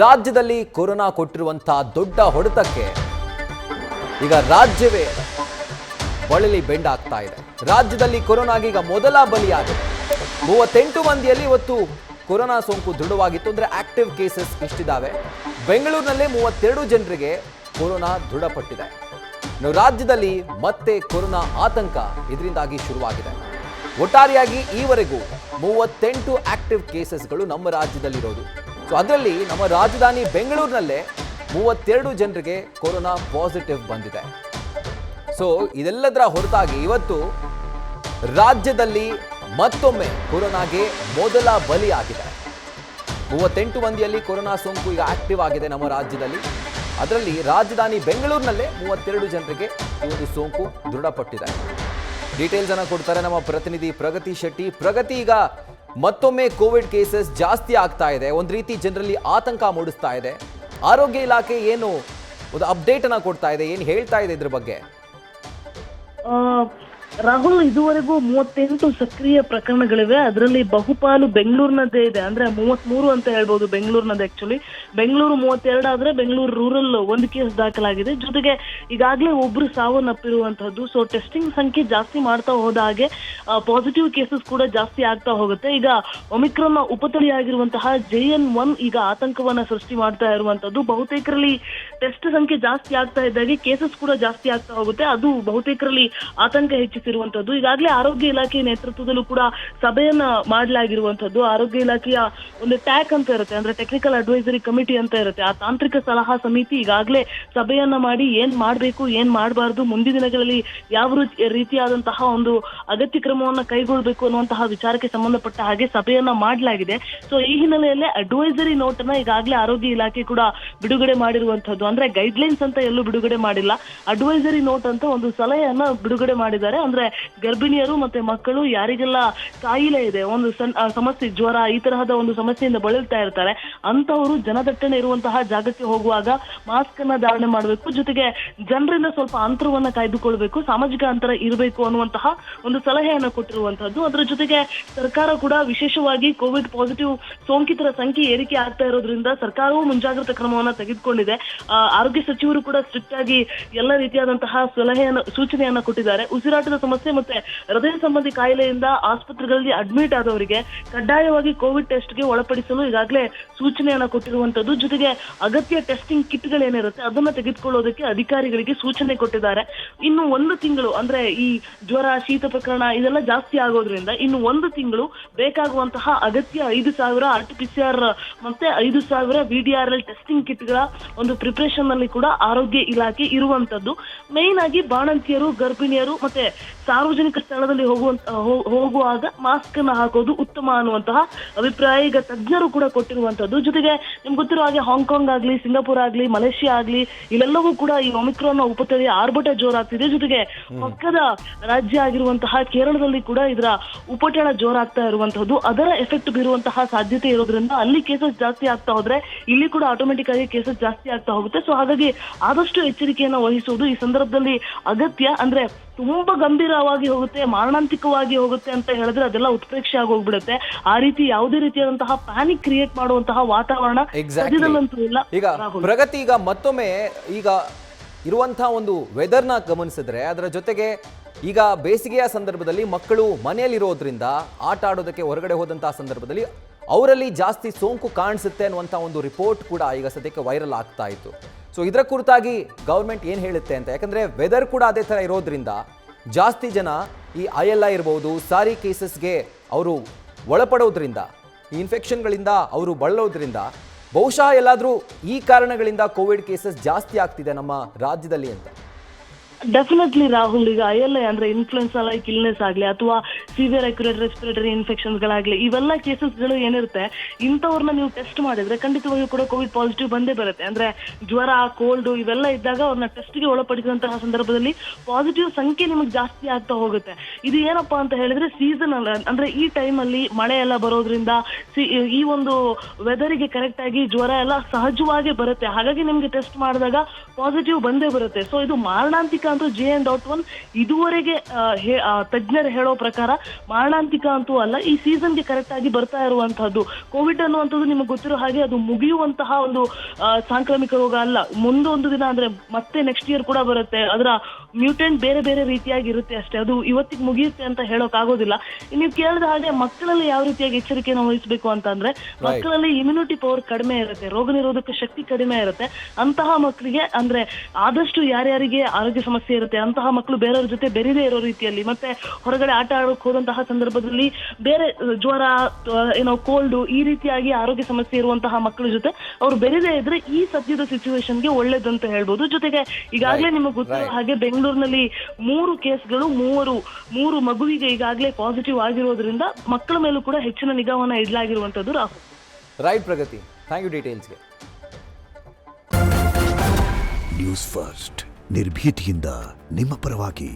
ರಾಜ್ಯದಲ್ಲಿ ಕೊರೋನಾ ಕೊಟ್ಟಿರುವಂತಹ ದೊಡ್ಡ ಹೊಡೆತಕ್ಕೆ ಈಗ ರಾಜ್ಯವೇ ಬಳಲಿ ಬೆಂಡಾಗ್ತಾ ಇದೆ. ರಾಜ್ಯದಲ್ಲಿ ಕೊರೋನಾಗೆ ಈಗ ಮೊದಲ ಬಲಿಯಾಗಿದೆ. 38 ಮಂದಿಯಲ್ಲಿ ಇವತ್ತು ಕೊರೋನಾ ಸೋಂಕು ದೃಢವಾಗಿತ್ತು. ಅಂದ್ರೆ ಆಕ್ಟಿವ್ ಕೇಸಸ್ ಇಷ್ಟಿದ್ದಾವೆ. ಬೆಂಗಳೂರಿನಲ್ಲೇ 32 ಜನರಿಗೆ ಕೊರೋನಾ ದೃಢಪಟ್ಟಿದೆ. ಇನ್ನು ರಾಜ್ಯದಲ್ಲಿ ಮತ್ತೆ ಕೊರೋನಾ ಆತಂಕ ಇದರಿಂದಾಗಿ ಶುರುವಾಗಿದೆ. ಒಟ್ಟಾರೆಯಾಗಿ ಈವರೆಗೂ 38 ಆಕ್ಟಿವ್ ಕೇಸಸ್ಗಳು ನಮ್ಮ ರಾಜ್ಯದಲ್ಲಿರೋದು. ಸೊ ಅದರಲ್ಲಿ ನಮ್ಮ ರಾಜಧಾನಿ ಬೆಂಗಳೂರಿನಲ್ಲೇ 32 ಜನರಿಗೆ ಕೊರೋನಾ ಪಾಸಿಟಿವ್ ಬಂದಿದೆ. ಸೊ ಇದೆಲ್ಲದರ ಹೊರತಾಗಿ ಇವತ್ತು ರಾಜ್ಯದಲ್ಲಿ ಮತ್ತೊಮ್ಮೆ ಕೊರೋನಾಗೆ ಮೊದಲ ಬಲಿಯಾಗಿದೆ. 38 ಮಂದಿಯಲ್ಲಿ ಕೊರೋನಾ ಸೋಂಕು ಈಗ ಆಕ್ಟಿವ್ ಆಗಿದೆ ನಮ್ಮ ರಾಜ್ಯದಲ್ಲಿ. ಅದರಲ್ಲಿ ರಾಜಧಾನಿ ಬೆಂಗಳೂರಿನಲ್ಲೇ 32 ಜನರಿಗೆ ಈ ಒಂದು ಸೋಂಕು ದೃಢಪಟ್ಟಿದೆ. ಡೀಟೇಲ್ಸ್ ಅನ್ನು ಕೊಡ್ತಾರೆ ನಮ್ಮ ಪ್ರತಿನಿಧಿ ಪ್ರಗತಿ ಶೆಟ್ಟಿ. ಪ್ರಗತಿ, ಈಗ ಮತ್ತೊಮ್ಮೆ ಕೋವಿಡ್ ಕೇಸಸ್ ಜಾಸ್ತಿ ಆಗ್ತಾ ಇದೆ. ಒಂದು ರೀತಿ ಜನರಲ್ಲಿ ಆತಂಕ ಮೂಡಿಸ್ತಾ ಇದೆ. ಆರೋಗ್ಯ ಇಲಾಖೆ ಏನು ಒಂದು ಅಪ್ಡೇಟ್ ಅನ್ನ ಕೊಡ್ತಾ ಇದೆ, ಏನು ಹೇಳ್ತಾ ಇದೆ ಇದ್ರ ಬಗ್ಗೆ? ರಾಹುಲ್, ಇದುವರೆಗೂ 38 ಸಕ್ರಿಯ ಪ್ರಕರಣಗಳಿವೆ. ಅದರಲ್ಲಿ ಬಹುಪಾಲು ಬೆಂಗಳೂರಿನದ್ದೇ ಇದೆ. ಅಂದ್ರೆ 33 ಅಂತ ಹೇಳ್ಬೋದು ಬೆಂಗಳೂರಿನದ್ದು. ಆಕ್ಚುಲಿ ಬೆಂಗಳೂರು 32 ಆದ್ರೆ ಬೆಂಗಳೂರು ರೂರಲ್ ಒಂದು ಕೇಸ್ ದಾಖಲಾಗಿದೆ. ಜೊತೆಗೆ ಈಗಾಗಲೇ ಒಬ್ರು ಸಾವನ್ನಪ್ಪಿರುವಂತಹದ್ದು. ಸೊ ಟೆಸ್ಟಿಂಗ್ ಸಂಖ್ಯೆ ಜಾಸ್ತಿ ಮಾಡ್ತಾ ಹೋದ ಹಾಗೆ ಪಾಸಿಟಿವ್ ಕೇಸಸ್ ಕೂಡ ಜಾಸ್ತಿ ಆಗ್ತಾ ಹೋಗುತ್ತೆ. ಈಗ ಒಮಿಕ್ರಾನ್ ಉಪತಳಿಯಾಗಿರುವಂತಹ JN1 ಈಗ ಆತಂಕವನ್ನ ಸೃಷ್ಟಿ ಮಾಡ್ತಾ ಇರುವಂತದ್ದು. ಬಹುತೇಕರಲ್ಲಿ ಟೆಸ್ಟ್ ಸಂಖ್ಯೆ ಜಾಸ್ತಿ ಆಗ್ತಾ ಇದ್ದಾಗೆ ಕೇಸಸ್ ಕೂಡ ಜಾಸ್ತಿ ಆಗ್ತಾ ಹೋಗುತ್ತೆ. ಅದು ಬಹುತೇಕರಲ್ಲಿ ಆತಂಕ ಹೆಚ್ಚಿಸಿರುವಂತದ್ದು. ಈಗಾಗಲೇ ಆರೋಗ್ಯ ಇಲಾಖೆ ನೇತೃತ್ವದಲ್ಲೂ ಕೂಡ ಸಭೆಯನ್ನ ಮಾಡಲಾಗಿರುವಂತದ್ದು. ಆರೋಗ್ಯ ಇಲಾಖೆಯ ಒಂದು ಟ್ಯಾಕ್ ಅಂತ ಇರುತ್ತೆ, ಅಂದ್ರೆ ಟೆಕ್ನಿಕಲ್ ಅಡ್ವೈಸರಿ ಕಮಿಟಿ ಅಂತ ಇರುತ್ತೆ. ಆ ತಾಂತ್ರಿಕ ಸಲಹಾ ಸಮಿತಿ ಈಗಾಗಲೇ ಸಭೆಯನ್ನ ಮಾಡಿ ಏನ್ ಮಾಡ್ಬೇಕು, ಏನ್ ಮಾಡಬಾರ್ದು, ಮುಂದಿನ ದಿನಗಳಲ್ಲಿ ಯಾವ ರೀತಿಯಾದಂತಹ ಒಂದು ಅಗತ್ಯ ಕ್ರಮವನ್ನ ಕೈಗೊಳ್ಳಬೇಕು ಅನ್ನುವಂತಹ ವಿಚಾರಕ್ಕೆ ಸಂಬಂಧಪಟ್ಟ ಹಾಗೆ ಸಭೆಯನ್ನ ಮಾಡಲಾಗಿದೆ. ಸೊ ಈ ಹಿನ್ನೆಲೆಯಲ್ಲಿ ಅಡ್ವೈಸರಿ ನೋಟ್ ಅನ್ನ ಈಗಾಗಲೇ ಆರೋಗ್ಯ ಇಲಾಖೆ ಕೂಡ ಬಿಡುಗಡೆ ಮಾಡಿರುವಂತದ್ದು. ಅಂದ್ರೆ ಗೈಡ್ಲೈನ್ಸ್ ಅಂತ ಎಲ್ಲೂ ಬಿಡುಗಡೆ ಮಾಡಿಲ್ಲ, ಅಡ್ವೈಸರಿ ನೋಟ್ ಅಂತ ಒಂದು ಸಲಹೆಯನ್ನ ಬಿಡುಗಡೆ ಮಾಡಿದ್ದಾರೆ. ಅಂದ್ರೆ ಗರ್ಭಿಣಿಯರು ಮತ್ತೆ ಮಕ್ಕಳು ಯಾರಿಗೆಲ್ಲ ಕಾಯಿಲೆ ಇದೆ, ಒಂದು ಸಮಸ್ಯೆ, ಜ್ವರ, ಈ ತರಹದ ಒಂದು ಸಮಸ್ಯೆಯಿಂದ ಬಳಲ್ತಾ ಇರ್ತಾರೆ, ಅಂತವರು ಜನದಟ್ಟಣೆ ಇರುವಂತಹ ಜಾಗಕ್ಕೆ ಹೋಗುವಾಗ ಮಾಸ್ಕ್ ಅನ್ನ ಧಾರಣೆ ಮಾಡಬೇಕು. ಜೊತೆಗೆ ಜನರಿಂದ ಸ್ವಲ್ಪ ಅಂತರವನ್ನ ಕಾಯ್ದುಕೊಳ್ಬೇಕು, ಸಾಮಾಜಿಕ ಅಂತರ ಇರಬೇಕು ಅನ್ನುವಂತಹ ಒಂದು ಸಲಹೆಯನ್ನ ಕೊಟ್ಟಿರುವಂತಹದ್ದು. ಅದರ ಜೊತೆಗೆ ಸರ್ಕಾರ ಕೂಡ ವಿಶೇಷವಾಗಿ ಕೋವಿಡ್ ಪಾಸಿಟಿವ್ ಸೋಂಕಿತರ ಸಂಖ್ಯೆ ಏರಿಕೆ ಆಗ್ತಾ ಇರೋದ್ರಿಂದ ಸರ್ಕಾರವು ಮುಂಜಾಗ್ರತಾ ಕ್ರಮವನ್ನ ತೆಗೆದುಕೊಂಡಿದೆ. ಆರೋಗ್ಯ ಸಚಿವರು ಕೂಡ ಸ್ಟ್ರಿಕ್ಟ್ ಆಗಿ ಎಲ್ಲ ರೀತಿಯಾದಂತಹ ಸಲಹೆಯನ್ನ, ಸೂಚನೆಯನ್ನ ಕೊಟ್ಟಿದ್ದಾರೆ. ಉಸಿರಾಟದ ಸಮಸ್ಯೆ ಮತ್ತೆ ಹೃದಯ ಸಂಬಂಧಿ ಕಾಯಿಲೆಯಿಂದ ಆಸ್ಪತ್ರೆಗಳಲ್ಲಿ ಅಡ್ಮಿಟ್ ಆದವರಿಗೆ ಕಡ್ಡಾಯವಾಗಿ ಕೋವಿಡ್ ಟೆಸ್ಟ್ಗೆ ಒಳಪಡಿಸಲು ಈಗಾಗಲೇ ಸೂಚನೆಯನ್ನ ಕೊಟ್ಟಿರುವಂತದ್ದು. ಜೊತೆಗೆ ಅಗತ್ಯ ಟೆಸ್ಟಿಂಗ್ ಕಿಟ್ಗಳೇನಿರುತ್ತೆ ಅದನ್ನ ತೆಗೆದುಕೊಳ್ಳೋದಕ್ಕೆ ಅಧಿಕಾರಿಗಳಿಗೆ ಸೂಚನೆ ಕೊಟ್ಟಿದ್ದಾರೆ. ಇನ್ನು 1 ತಿಂಗಳು, ಅಂದ್ರೆ ಈ ಜ್ವರ, ಶೀತ ಪ್ರಕರಣ ಇದೆಲ್ಲ ಜಾಸ್ತಿ ಆಗೋದ್ರಿಂದ ಇನ್ನು 1 ತಿಂಗಳು ಬೇಕಾಗುವಂತಹ ಅಗತ್ಯ 5,000 RT-PCR ಮತ್ತೆ 5,000 VDRL ಟೆಸ್ಟಿಂಗ್ ಕಿಟ್ಗಳ ಒಂದು ಪ್ರಿಪರೇಷನ್ ನಲ್ಲಿ ಕೂಡ ಆರೋಗ್ಯ ಇಲಾಖೆ ಇರುವಂತದ್ದು. ಮೇನ್ ಆಗಿ ಬಾಣಂತಿಯರು, ಗರ್ಭಿಣಿಯರು ಮತ್ತೆ ಸಾರ್ವಜನಿಕ ಸ್ಥಳದಲ್ಲಿ ಹೋಗುವಾಗ ಮಾಸ್ಕ್ ಅನ್ನ ಹಾಕೋದು ಉತ್ತಮ ಅನ್ನುವಂತಹ ಅಭಿಪ್ರಾಯ ಈಗ ತಜ್ಞರು ಕೂಡ ಕೊಟ್ಟಿರುವಂತದ್ದು. ಜೊತೆಗೆ ನಿಮ್ಗೆ ಗೊತ್ತಿರೋ ಹಾಗೆ ಹಾಂಗ್ಕಾಂಗ್ ಆಗ್ಲಿ, ಸಿಂಗಾಪುರ್ ಆಗ್ಲಿ, ಮಲೇಷಿಯಾ ಆಗ್ಲಿ, ಇಲ್ಲೆಲ್ಲವೂ ಕೂಡ ಈ ಒಮಿಕ್ರಾನ್ ಉಪತಳಿಯ ಆರ್ಭಟ ಜೋರಾಗ್ತಿದೆ. ಜೊತೆಗೆ ಪಕ್ಕದ ರಾಜ್ಯ ಆಗಿರುವಂತಹ ಕೇರಳದಲ್ಲಿ ಕೂಡ ಇದರ ಉಪಟಳ ಜೋರಾಗ್ತಾ ಇರುವಂತಹದ್ದು. ಅದರ ಎಫೆಕ್ಟ್ ಬೀರುವಂತಹ ಸಾಧ್ಯತೆ ಇರೋದ್ರಿಂದ ಅಲ್ಲಿ ಕೇಸಸ್ ಜಾಸ್ತಿ ಆಗ್ತಾ ಹೋದ್ರೆ ಇಲ್ಲಿ ಕೂಡ ಆಟೋಮೆಟಿಕ್ ಆಗಿ ಕೇಸಸ್ ಜಾಸ್ತಿ ಆಗ್ತಾ ಹೋಗುತ್ತೆ. ಸೊ ಹಾಗಾಗಿ ಆದಷ್ಟು ಎಚ್ಚರಿಕೆಯನ್ನ ವಹಿಸುವುದು ಈ ಸಂದರ್ಭದಲ್ಲಿ ಅಗತ್ಯ. ಅಂದ್ರೆ ತುಂಬಾ ಗಂಭೀರವಾಗಿ ಹೋಗುತ್ತೆ, ಮಾರಣಾಂತಿಕವಾಗಿ ಹೋಗುತ್ತೆ ಅಂತ ಹೇಳಿದ್ರೆ ಅದೆಲ್ಲ ಉತ್ಪ್ರೇಕ್ಷೆ ಆಗಿ ಹೋಗ್ಬಿಡುತ್ತೆ. ಆ ರೀತಿ ಯಾವುದೇ ರೀತಿಯಾದಂತಹ ಪ್ಯಾನಿಕ್ ಕ್ರಿಯೇಟ್ ಮಾಡುವಂತಹ ವಾತಾವರಣ ಸದ್ಯದಲ್ಲಂತೂ ಇಲ್ಲ. ಈಗ ಪ್ರಗತಿ, ಈಗ ಮತ್ತೊಮ್ಮೆ ಈಗ ಇರುವಂತಹ ಒಂದು ವೆದರ್ನ ಗಮನಿಸಿದ್ರೆ ಅದರ ಜೊತೆಗೆ ಈಗ ಬೇಸಿಗೆಯ ಸಂದರ್ಭದಲ್ಲಿ ಮಕ್ಕಳು ಮನೆಯಲ್ಲಿರೋದ್ರಿಂದ ಆಟ ಆಡೋದಕ್ಕೆ ಹೊರಗಡೆ ಹೋದಂತಹ ಸಂದರ್ಭದಲ್ಲಿ ಅವರಲ್ಲಿ ಜಾಸ್ತಿ ಸೋಂಕು ಕಾಣಿಸುತ್ತೆ ಅನ್ನುವಂಥ ಒಂದು ರಿಪೋರ್ಟ್ ಕೂಡ ಈಗ ಸದ್ಯಕ್ಕೆ ವೈರಲ್ ಆಗ್ತಾ ಇತ್ತು. ಸೊ ಇದರ ಕುರಿತಾಗಿ ಗೌರ್ಮೆಂಟ್ ಏನು ಹೇಳುತ್ತೆ ಅಂತ, ಯಾಕಂದರೆ ವೆದರ್ ಕೂಡ ಅದೇ ಥರ ಇರೋದ್ರಿಂದ ಜಾಸ್ತಿ ಜನ ಈ ILI ಇರ್ಬೋದು, ಸಾರಿ ಕೇಸಸ್ಗೆ ಅವರು ಒಳಪಡೋದ್ರಿಂದ, ಈ ಇನ್ಫೆಕ್ಷನ್ಗಳಿಂದ ಅವರು ಬಳಲೋದ್ರಿಂದ ಬಹುಶಃ ಎಲ್ಲಾದರೂ ಈ ಕಾರಣಗಳಿಂದ ಕೋವಿಡ್ ಕೇಸಸ್ ಜಾಸ್ತಿ ಆಗ್ತಿದೆ ನಮ್ಮ ರಾಜ್ಯದಲ್ಲಿ ಅಂತ. ಡೆಫಿನೆಟ್ಲಿ ರಾಹುಲ್, ಈಗ ILI ಅಂದ್ರೆ ಇನ್ಫ್ಲುಯೆನ್ಸಾ ಲೈಕ್ ಇಲ್ನೆಸ್ ಆಗ್ಲಿ ಅಥವಾ ಸಿವಿಯರ್ ಅಕ್ಯುರೇಟ್ ರೆಸ್ಪಿರೇಟರಿ ಇನ್ಫೆಕ್ಷನ್ಸ್ ಗಳಾಗ್ಲಿ, ಇವೆಲ್ಲ ಕೇಸಸ್ಗಳು ಏನಿರುತ್ತೆ ಇಂಥವ್ರನ್ನ ನೀವು ಟೆಸ್ಟ್ ಮಾಡಿದ್ರೆ ಖಂಡಿತವಾಗಿಯೂ ಕೂಡ ಕೋವಿಡ್ ಪಾಸಿಟಿವ್ ಬಂದೇ ಬರುತ್ತೆ. ಅಂದ್ರೆ ಜ್ವರ, ಕೋಲ್ಡ್ ಇವೆಲ್ಲ ಇದ್ದಾಗ ಅವ್ರನ್ನ ಟೆಸ್ಟ್ಗೆ ಒಳಪಡಿಸಿದಂತಹ ಸಂದರ್ಭದಲ್ಲಿ ಪಾಸಿಟಿವ್ ಸಂಖ್ಯೆ ನಿಮಗೆ ಜಾಸ್ತಿ ಆಗ್ತಾ ಹೋಗುತ್ತೆ. ಇದು ಏನಪ್ಪಾ ಅಂತ ಹೇಳಿದ್ರೆ ಸೀಸನ್ ಅಂದ್ರೆ ಈ ಟೈಮ್ ಅಲ್ಲಿ ಮಳೆ ಎಲ್ಲ ಬರೋದ್ರಿಂದ ಈ ಒಂದು ವೆದರಿಗೆ ಕರೆಕ್ಟ್ ಆಗಿ ಜ್ವರ ಎಲ್ಲ ಸಹಜವಾಗಿ ಬರುತ್ತೆ. ಹಾಗಾಗಿ ನಿಮ್ಗೆ ಟೆಸ್ಟ್ ಮಾಡಿದಾಗ ಪಾಸಿಟಿವ್ ಬಂದೇ ಬರುತ್ತೆ. ಸೊ ಇದು ಮಾರಣಾಂತಿಕ ಅಂತೂ JN.1 ಇದುವರೆಗೆ ತಜ್ಞರು ಹೇಳೋ ಪ್ರಕಾರ ಮಾರಣಾಂತಿಕ ಅಂತೂ ಅಲ್ಲ, ಈ ಸೀಸನ್ಗೆ ಕರೆಕ್ಟ್ ಆಗಿ ಬರ್ತಾ ಇರುವಂತಹದ್ದು. ಕೋವಿಡ್ ಅನ್ನುವಂಥದ್ದು ನಿಮಗೆ ಗೊತ್ತಿರೋ ಹಾಗೆ ಅದು ಮುಗಿಯುವಂತಹ ಒಂದು ಸಾಂಕ್ರಾಮಿಕ ರೋಗ ಅಲ್ಲ. ಮುಂದೊಂದು ದಿನ ಅಂದ್ರೆ ಮತ್ತೆ ನೆಕ್ಸ್ಟ್ ಇಯರ್ ಕೂಡ ಬರುತ್ತೆ. ಅದರ ಮ್ಯೂಟೆಂಟ್ ಬೇರೆ ಬೇರೆ ರೀತಿಯಾಗಿ ಇರುತ್ತೆ ಅಷ್ಟೇ. ಅದು ಇವತ್ತಿಗೆ ಮುಗಿಯುತ್ತೆ ಅಂತ ಹೇಳೋಕ್ ಆಗೋದಿಲ್ಲ. ನೀವು ಕೇಳಿದ ಹಾಗೆ ಮಕ್ಕಳಲ್ಲಿ ಯಾವ ರೀತಿಯಾಗಿ ಎಚ್ಚರಿಕೆಯನ್ನು ವಹಿಸಬೇಕು ಅಂತಂದ್ರೆ, ಮಕ್ಕಳಲ್ಲಿ ಇಮ್ಯುನಿಟಿ ಪವರ್ ಕಡಿಮೆ ಇರುತ್ತೆ, ರೋಗ ನಿರೋಧಕ ಶಕ್ತಿ ಕಡಿಮೆ ಇರುತ್ತೆ. ಅಂತಹ ಮಕ್ಕಳಿಗೆ ಅಂದ್ರೆ ಆದಷ್ಟು ಯಾರ್ಯಾರಿಗೆ ಆರೋಗ್ಯ ಸಮಸ್ಯೆ ಇರುತ್ತೆ ಅಂತಹ ಮಕ್ಕಳು ಬೇರೆಯವ್ರ ಜೊತೆ ಬೆರಿದೇ ಇರೋ ರೀತಿಯಲ್ಲಿ, ಮತ್ತೆ ಹೊರಗಡೆ ಆಟ ಆಡೋಕ್ ಹೋದಂತಹ ಸಂದರ್ಭದಲ್ಲಿ ಬೇರೆ ಜ್ವರ ಕೋಲ್ಡ್ ಈ ರೀತಿಯಾಗಿ ಆರೋಗ್ಯ ಸಮಸ್ಯೆ ಇರುವಂತಹ ಮಕ್ಕಳ ಜೊತೆ ಅವ್ರು ಬೆರಿದೇ ಇದ್ರೆ ಈ ಸದ್ಯದ ಸಿಚುವೇಶನ್ಗೆ ಒಳ್ಳೇದಂತ ಹೇಳ್ಬೋದು. ಜೊತೆಗೆ ಈಗಾಗಲೇ ನಿಮಗೆ ಗೊತ್ತಿರೋ ಹಾಗೆ ಬೆಂಗಳೂರಿನಲ್ಲಿ 3 ಕೇಸ್ಗಳು, ಮೂರು ಮಗುವಿಗೆ ಈಗಾಗಲೇ ಪಾಸಿಟಿವ್ ಆಗಿರೋದ್ರಿಂದ ಮಕ್ಕಳ ಮೇಲೂ ಕೂಡ ಹೆಚ್ಚಿನ ನಿಗಾವನ್ನ ಇಡಲಾಗಿರುವಂತದ್ದು. Rahul. Right Pragati, thank you ಡೀಟೇಲ್ಸ್ಗೆ. ನ್ಯೂಸ್ ಫಸ್ಟ್ ನಿರ್ಭೀತಿಯಿಂದ ನಿಮ್ಮ ಪರವಾಗಿ.